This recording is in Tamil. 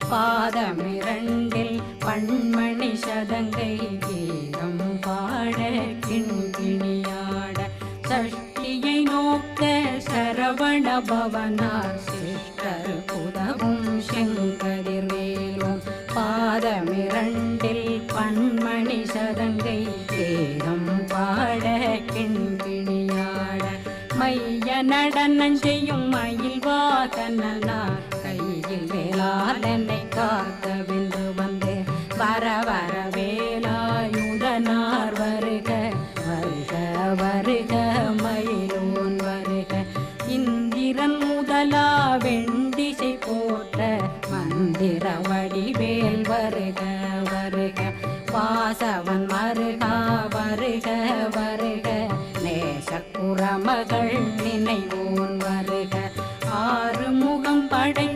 பாதமிரண்டில் பண்மணி சதங்கை கீதம் பாட கிண்கிணியாட சஷ்டியை நோக்க சரவண பவனார் சிஷ்டர் உதவும் செங்கதிர்வேலும் பாதமிரண்டில் பண்மணி சதங்கை கீதம் பாட கிண்கிணியாட மைய நடனம் செய்யும் மயில் வாகனார் கையில் வேளாளனை காக்க வென்று வந்து வர வர வேலாயுதனார் வருக வருக வருக மயிலோன் வருக இந்திரன் முதலா வெண்டிசை போற்ற மந்திர வடிவேல் வருக வருக வாசவன் மருகா வருக வருக நேசக்குறமகள் நினைவோன் வருக ஆறு முகம் படை